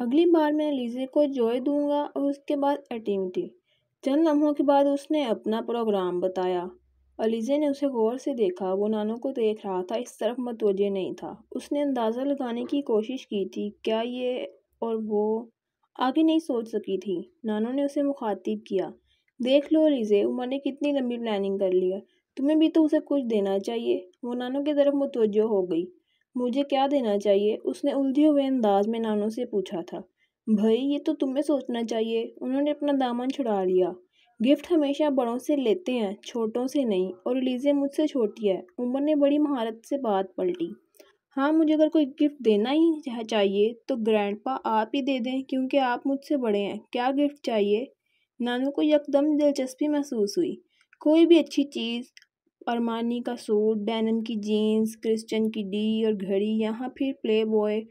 اگلی بار میں لیزے کو جوئے دوں گا اور اس کے بعد ایکٹیویٹی۔ چند لمحوں کے بعد اس نے اپنا پروگرام بتایا۔ علیزے نے اسے غور سے دیکھا۔ وہ نانو کو دیکھ رہا تھا، اس طرف متوجہ نہیں تھا۔ اس نے اندازہ لگانے کی کوشش کی تھی کیا یہ اور وہ آگے نہیں سوچ سکی تھی۔ نانو نے اسے مخاطب کیا، دیکھ لو علیزے، عمر نے کتنی لمبی پلاننگ کر لی ہے، تمہیں بھی تو اسے کچھ دینا چاہیے۔ وہ نانو کی طرف متوجہ ہو گئی۔ مجھے کیا دینا چاہیے؟ اس نے الجھے ہوئے انداز میں نانو سے پوچھا تھا۔ بھائی یہ تو تمہیں سوچنا چاہیے۔ انہوں نے اپنا دامن چھڑا لیا۔ گفٹ ہمیشہ بڑوں سے لیتے ہیں، چھوٹوں سے نہیں، اور علیزے مجھ سے چھوٹی ہے۔ عمر نے بڑی مہارت سے بات پلٹی۔ ہاں، مجھے اگر کوئی گفٹ دینا ہی چاہیے تو گرینڈپا آپ ہی دے دیں کیونکہ آپ مجھ سے بڑے ہیں۔ کیا گفٹ چاہیے؟ نانو کو یکدم دلچسپی محسوس ہوئی۔ کوئی بھی اچھی چیز، ارمانی کا سوٹ، ڈینم کی جینز، کرسچن کی ڈی اور گھڑی، یہاں پھر پلے بوائے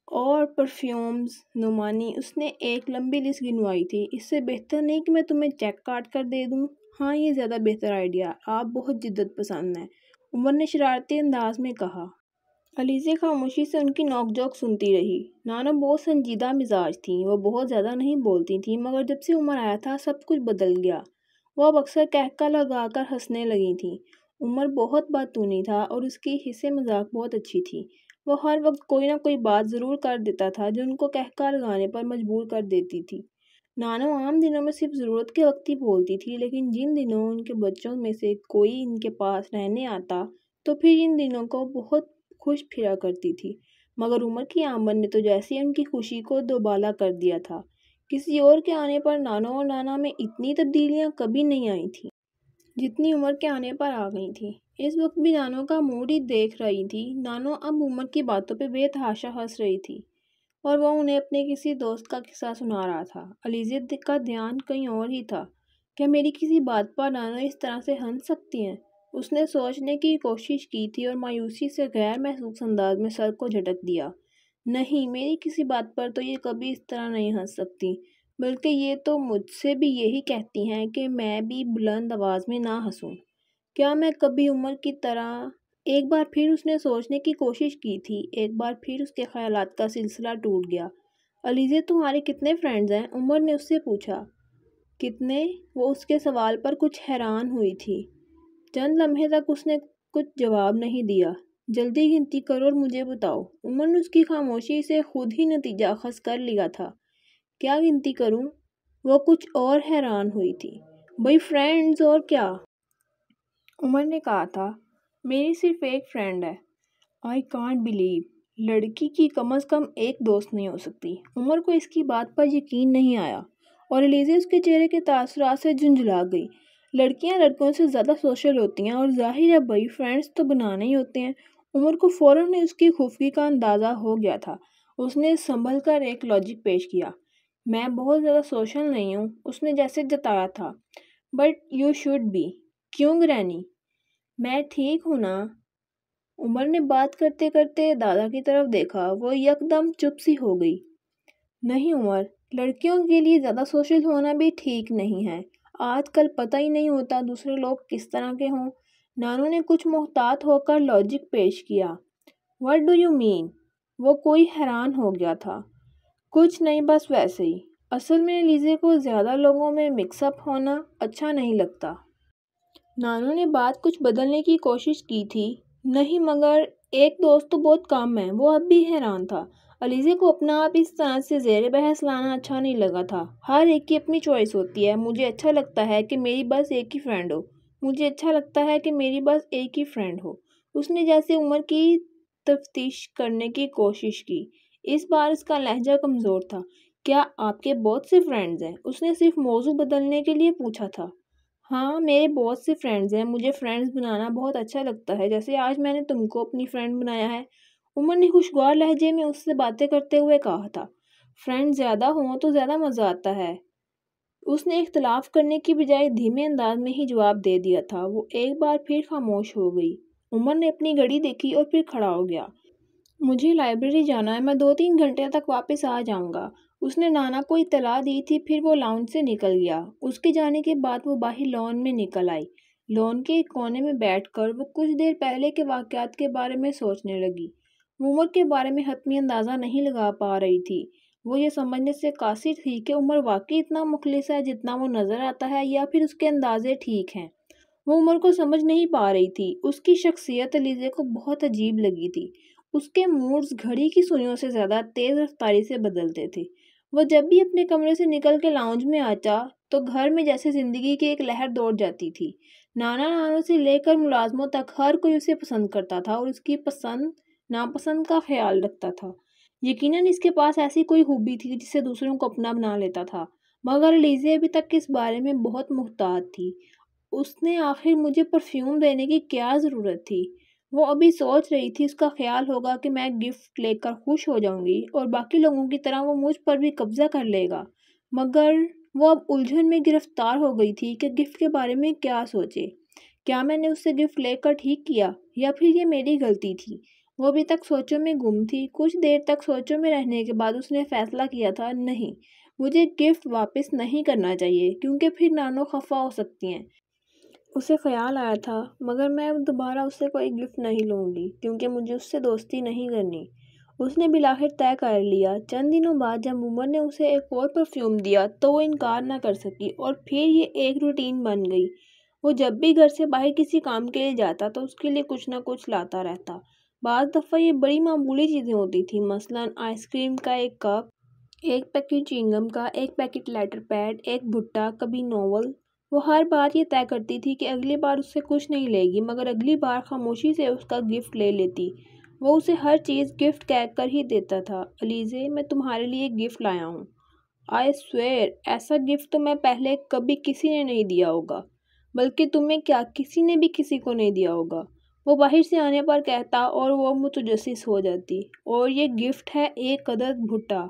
اور پرفیومز۔ نعمانی، اس نے ایک لمبی لسٹ گنوائی تھی۔ اس سے بہتر نہیں کہ میں تمہیں چیک کاٹ کر دے دوں؟ ہاں، یہ زیادہ بہتر آئیڈیا ہے۔ آپ بہت جدت پسند ہیں، عمر نے شرارتی انداز میں کہا۔ علیزے خاموشی سے ان کی نوک جھوک سنتی رہی۔ نانو بہت سنجیدہ مزاج تھیں۔ وہ بہت زیادہ نہیں بولتی تھیں، مگر جب سے عمر آیا تھا سب کچھ بدل گیا۔ وہ اب اکثر قہقہ لگا کر ہنسنے لگی تھیں۔ عمر بہت باتونی تھا اور اس کی حسِ مذاق بہت اچھی تھی۔ وہ ہر وقت کوئی نہ کوئی بات ضرور کر دیتا تھا جو ان کو قہقہ لگانے پر مجبور کر دیتی تھی۔ نانو عام دنوں میں صرف ضرورت کے وقت ہی بولتی تھی، لیکن جن دنوں ان کے بچوں میں سے کوئی ان کے پاس رہنے آتا تو پھر ان دنوں کو بہت خوش پھرا کرتی تھی۔ مگر عمر کی آمد نے تو جیسے ان کی خوشی کو دوبالا کر دیا تھا۔ کسی اور کے آنے پر نانو اور نانا میں اتنی تبدیلیاں کبھی نہیں آئی تھیں جتنی عمر کے آنے پر آ گئی تھیں۔ اس وقت بھی نانو کا موڈ ہی دیکھ رہی تھی۔ نانو اب عمر کی باتوں پہ بے تحاشا ہنس رہی تھی اور وہ انہیں اپنے کسی دوست کا قصہ سنا رہا تھا۔ علیزے کا دھیان کہیں اور ہی تھا۔ کیا میری کسی بات پر نانو اس طرح سے ہنس سکتی ہیں؟ اس نے سوچنے کی کوشش کی تھی اور مایوسی سے غیر محسوس انداز میں سر کو جھٹک دیا۔ نہیں، میری کسی بات پر تو یہ کبھی اس طرح نہیں ہنس سکتی، بلکہ یہ تو مجھ سے بھی یہی کہتی ہیں کہ میں بھی بلند آواز میں نہ ہنسوں۔ کیا میں کبھی عمر کی طرح؟ ایک بار پھر اس نے سوچنے کی کوشش کی تھی۔ ایک بار پھر اس کے خیالات کا سلسلہ ٹوٹ گیا۔ علیزے، تمہارے کتنے فرینڈز ہیں؟ عمر نے اس سے پوچھا۔ کتنے؟ وہ اس کے سوال پر کچھ حیران ہوئی تھی۔ چند لمحے تک اس نے کچھ جواب نہیں دیا۔ جلدی گنتی کرو اور مجھے بتاؤ۔ عمر نے اس کی خاموشی سے خود ہی نتیجہ اخذ کر لیا تھا۔ کیا گنتی کروں؟ وہ کچھ اور حیران ہوئی تھی۔ بھئی فرینڈز اور کیا؟ عمر نے کہا تھا، میری صرف ایک فرینڈ ہے۔ آئی کانٹ بلیو، لڑکی کی کم از کم ایک دوست نہیں ہو سکتی۔ عمر کو اس کی بات پر یقین نہیں آیا اور علیزے اس کے چہرے کے تاثرات سے جھنجھلا گئی۔ لڑکیاں لڑکوں سے زیادہ سوشل ہوتی ہیں اور ظاہر ہے بھائی فرینڈز تو بنانے ہی ہوتے ہیں۔ عمر کو فوراً اس کی خفگی کا اندازہ ہو گیا تھا۔ اس نے سنبھل کر ایک لاجک پیش کیا۔ میں بہت زیادہ سوشل نہیں ہوں، اس نے جیسے جتایا تھا۔ But you should be. کیوں گرینی؟ میں ٹھیک ہوں نا؟ عمر نے بات کرتے کرتے دادا کی طرف دیکھا۔ وہ یکدم چپ سی ہو گئی۔ نہیں عمر، لڑکیوں کے لیے زیادہ سوشل ہونا بھی ٹھیک نہیں ہے۔ آج کل پتہ ہی نہیں ہوتا دوسرے لوگ کس طرح کے ہوں۔ نانو نے کچھ محتاط ہو کر لاجک پیش کیا۔ What do you mean? وہ کوئی حیران ہو گیا تھا۔ کچھ نہیں، بس ویسے ہی۔ اصل میں علیزے کو زیادہ لوگوں میں مکس اپ ہونا اچھا نہیں لگتا۔ نانو نے بات کچھ بدلنے کی کوشش کی تھی۔ نہیں مگر ایک دوست تو بہت کم ہے۔ وہ اب بھی حیران تھا۔ علیزے کو اپنا آپ اس طرح سے زیر بحث لانا اچھا نہیں لگا تھا۔ ہر ایک کی اپنی چوائس ہوتی ہے۔ مجھے اچھا لگتا ہے کہ میری بس ایک ہی فرینڈ ہو۔ مجھے اچھا لگتا ہے کہ میری بس ایک ہی فرینڈ ہو۔ اس نے جیسے عمر کی تفتیش کرنے کی کوشش کی۔ اس بار اس کا لہجہ کمزور تھا۔ کیا آپ کے بہت سے فرینڈز ہیں؟ اس نے صرف موضوع بدلنے کے لیے پوچھا تھا۔ ہاں، میرے بہت سے فرینڈز ہیں۔ مجھے فرینڈز بنانا بہت اچھا لگتا ہے، جیسے آج میں نے تم کو اپنی فرینڈ بنایا ہے۔ عمر نے خوشگوار لہجے میں اس سے باتیں کرتے ہوئے کہا تھا۔ فرینڈ زیادہ ہوں تو زیادہ مزہ آتا ہے۔ اس نے اختلاف کرنے کی بجائے دھیمے انداز میں ہی جواب دے دیا تھا۔ وہ ایک بار پھر خاموش ہو گئی۔ عمر نے اپنی گھڑی دیکھی اور پھر کھڑا ہو گیا۔ مجھے لائبریری جانا ہے، میں 2-3 گھنٹے تک واپس آ جاؤں گا۔ اس نے نانا کو اطلاع دی تھی۔ پھر وہ لاؤنج سے نکل گیا۔ اس کے جانے کے بعد وہ باہر لان میں نکل آئی۔ لان کے ایک کونے میں بیٹھ کر وہ کچھ دیر پہلے کے واقعات کے بارے میں سوچنے لگی۔ وہ عمر کے بارے میں حتمی اندازہ نہیں لگا پا رہی تھی، وہ یہ سمجھنے سے قاصر تھی کہ عمر واقعی اتنا مخلص ہے جتنا وہ نظر آتا ہے، یا پھر اس کے اندازے ٹھیک ہیں۔ وہ عمر کو سمجھ نہیں پا رہی تھی۔ اس کی شخصیت علیزے کو بہت عجیب لگی تھی۔ اس کے موڈز گھڑی کی سوئیوں سے زیادہ تیز رفتاری سے بدلتے تھے۔ وہ جب بھی اپنے کمرے سے نکل کے لاؤنج میں آتا تو گھر میں جیسے زندگی کی ایک لہر دوڑ جاتی تھی۔ نانا نانوں سے لے کر ملازموں تک ہر کوئی اسے پسند کرتا تھا اور اس کی پسند ناپسند کا خیال رکھتا تھا۔ یقیناً اس کے پاس ایسی کوئی خوبی تھی جسے دوسروں کو اپنا بنا لیتا تھا، مگر لیزی ابھی تک اس بارے میں بہت محتاط تھی۔ اس نے آخر مجھے پرفیوم دینے کی کیا ضرورت تھی؟ وہ ابھی سوچ رہی تھی اس کا خیال ہوگا کہ میں گفٹ لے کر خوش ہو جاؤں گی اور باقی لوگوں کی طرح وہ مجھ پر بھی قبضہ کر لے گا، مگر وہ اب الجھن میں گرفتار ہو گئی تھی کہ گفٹ کے بارے میں کیا سوچے۔ کیا میں نے اس سے گفٹ لے کر ٹھیک کیا یا پھر یہ میری غلطی تھی؟ وہ ابھی تک سوچوں میں گم تھی۔ کچھ دیر تک سوچوں میں رہنے کے بعد اس نے فیصلہ کیا تھا، نہیں، مجھے گفٹ واپس نہیں کرنا چاہیے کیونکہ پھر نانو خفا ہو سکتی ہیں۔ اسے خیال آیا تھا، مگر میں اب دوبارہ اس سے کوئی گفٹ نہیں لوں گی کیونکہ مجھے اس سے دوستی نہیں کرنی۔ اس نے بالآخر طے کر لیا۔ چند دنوں بعد جب عمر نے اسے ایک اور پرفیوم دیا تو وہ انکار نہ کر سکی اور پھر یہ ایک روٹین بن گئی۔ وہ جب بھی گھر سے باہر کسی کام کے لیے جاتا تو اس کے لیے کچھ نہ کچھ لاتا رہتا۔ بعض دفعہ یہ بڑی معمولی چیزیں ہوتی تھیں، مثلاً آئس کریم کا ایک کپ، ایک پیکٹ چینگم کا، ایک پیکٹ لیٹر پیڈ، ایک بھٹا، کبھی ناول۔ وہ ہر بار یہ طے کرتی تھی کہ اگلی بار اس سے کچھ نہیں لے گی، مگر اگلی بار خاموشی سے اس کا گفٹ لے لیتی۔ وہ اسے ہر چیز گفٹ کہہ کر ہی دیتا تھا۔ الیزے، میں تمہارے لیے ایک گفٹ لایا ہوں۔ آئی سویئر، ایسا گفٹ تو میں پہلے کبھی کسی نے نہیں دیا ہوگا، بلکہ تمہیں کیا کسی نے بھی کسی کو نہیں دیا ہوگا، وہ باہر سے آنے پر کہتا اور وہ متجسس ہو جاتی۔ اور یہ گفٹ ہے ایک عدد بھٹا۔